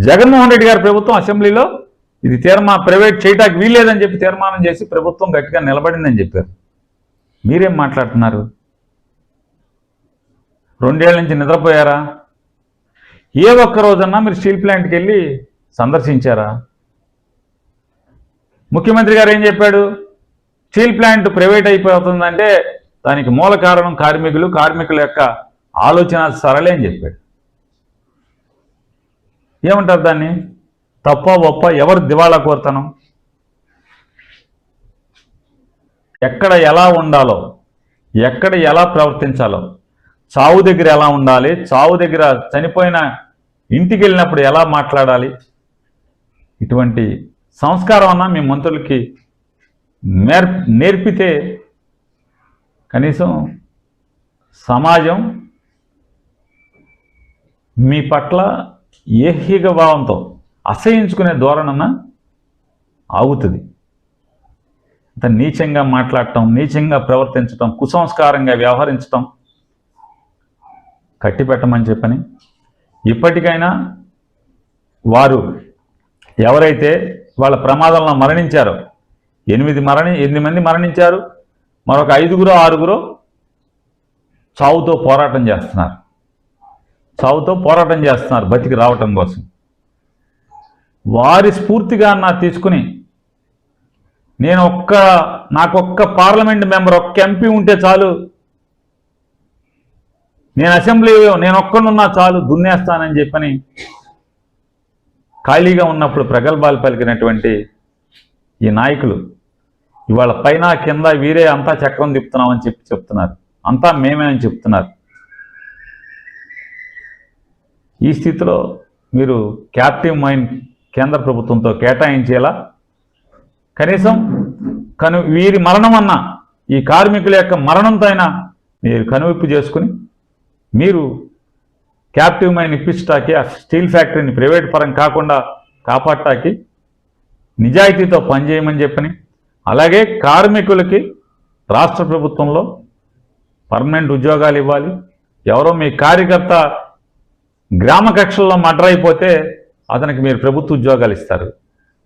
జగన్మోహన్ రెడ్డి గారి ప్రభుత్వం అసెంబ్లీలో ఇది ప్రైవేట్ చేయటానికి వీల్లేదని చెప్పి తీర్మానం చేసి ప్రభుత్వం గట్టిగా నిలబడిందని చెప్పారు. మీరేం మాట్లాడుతున్నారు? 2 ఏళ్ల నుంచి నిద్రపోయారా? ఏ ఒక్క రోజన్నా మీరు స్టీల్ ప్లాంట్కి వెళ్ళి సందర్శించారా? ముఖ్యమంత్రి గారు ఏం చెప్పాడు? స్టీల్ ప్లాంట్ ప్రైవేట్ అయిపోతుందంటే దానికి మూల కారణం కార్మికుల యొక్క ఆలోచన సరళే అని చెప్పాడు. ఏమంటారు దాన్ని? తప్ప ఒప్ప ఎవరు దివాళా కోరుతాను? ఎక్కడ ఎలా ఉండాలో, ఎక్కడ ఎలా ప్రవర్తించాలో, చావు దగ్గర ఎలా ఉండాలి, చావు దగ్గర చనిపోయిన ఇంటికి వెళ్ళినప్పుడు ఎలా మాట్లాడాలి, ఇటువంటి సంస్కారం అన్నా మీ మంత్రులకి నేర్పితే కనీసం సమాజం మీ పట్ల ఏహిక భావంతో అసహించుకునే ధోరణన ఆగుతుంది. అంత నీచంగా మాట్లాడటం, నీచంగా ప్రవర్తించటం, కుసంస్కారంగా వ్యవహరించటం కట్టిపెట్టమని చెప్పని ఇప్పటికైనా వారు ఎవరైతే వాళ్ళ ప్రమాదంలో మరణించారో 8 మంది మరణించారు, మరొక 5గురో 6గురో చావుతో పోరాటం చేస్తున్నారు బతికి రావటం కోసం. వారి స్ఫూర్తిగా తీసుకుని నాకొక్క పార్లమెంట్ మెంబర్, ఒక్క ఎంపీ ఉంటే చాలు, నేను అసెంబ్లీలో నేను ఒక్కడున్నా చాలు దున్నేస్తానని చెప్పని ఖాళీగా ఉన్నప్పుడు ప్రగల్భాలు పలికినటువంటి ఈ నాయకులు ఇవాళ పైన కింద వీరే అంతా చక్రం తిప్పుతున్నామని చెప్తున్నారు, అంతా మేమే అని చెప్తున్నారు. ఈ స్థితిలో మీరు క్యాప్టివ్ మైండ్ కేంద్ర ప్రభుత్వంతో కేటాయించేలా కనీసం వీరి మరణం అన్నా, ఈ కార్మికుల యొక్క మరణంతో అయినా మీరు కనువిప్పు చేసుకుని మీరు క్యాప్టివ్ మైండ్ ఇప్పించటానికి, ఆ స్టీల్ ఫ్యాక్టరీని ప్రైవేట్ పరం కాకుండా కాపాడటానికి నిజాయితీతో పనిచేయమని చెప్పని, అలాగే కార్మికులకి రాష్ట్ర ప్రభుత్వంలో పర్మనెంట్ ఉద్యోగాలు ఇవ్వాలి. ఎవరో మీ కార్యకర్త గ్రామ కక్షల్లో మర్డర్ అయిపోతే అతనికి మీరు ప్రభుత్వ ఉద్యోగాలు ఇస్తారు.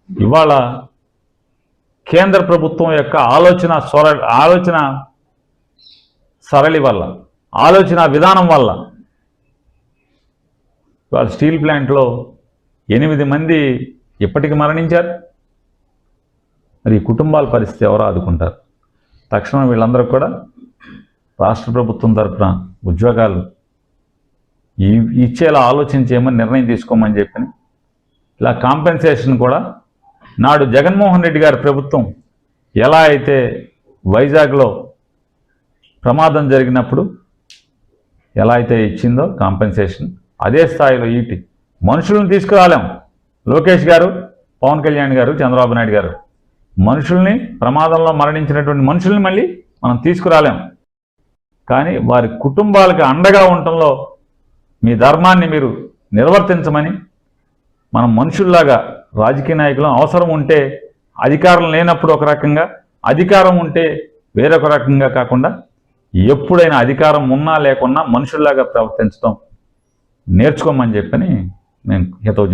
ఇవాళ కేంద్ర ప్రభుత్వం యొక్క ఆలోచన సరళి వల్ల, ఆలోచన విధానం వల్ల ఇవాళ స్టీల్ ప్లాంట్లో 8 మంది ఇప్పటికి మరణించారు. మరి ఈ కుటుంబాల పరిస్థితి ఎవరు ఆదుకుంటారు? తక్షణం వీళ్ళందరూ కూడా రాష్ట్ర ప్రభుత్వం తరఫున ఉద్యోగాలు ఇచ్చేలా ఆలోచించేయమని నిర్ణయం తీసుకోమని చెప్పని, ఇలా కాంపెన్సేషన్ కూడా నాడు జగన్మోహన్ రెడ్డి గారి ప్రభుత్వం ఎలా అయితే వైజాగ్లో ప్రమాదం జరిగినప్పుడు ఎలా అయితే ఇచ్చిందో కాంపెన్సేషన్, అదే స్థాయిలో మనుషులను తీసుకురాలేం. లోకేష్ గారు, పవన్ కళ్యాణ్ గారు, చంద్రబాబు నాయుడు గారు మనుషుల్ని, ప్రమాదంలో మరణించినటువంటి మనుషుల్ని మళ్ళీ మనం తీసుకురాలేం. కానీ వారి కుటుంబాలకు అండగా ఉండటంలో మీ ధర్మాన్ని మీరు నిర్వర్తించమని, మనం మనుషుల్లాగా రాజకీయ నాయకులు అవసరం ఉంటే అధికారం లేనప్పుడు ఒక రకంగా, అధికారం ఉంటే వేరొక రకంగా కాకుండా ఎప్పుడైనా అధికారం ఉన్నా లేకున్నా మనుషుల్లాగా ప్రవర్తించడం నేర్చుకోమని చెప్పని నేను హితవు చెప్తాను.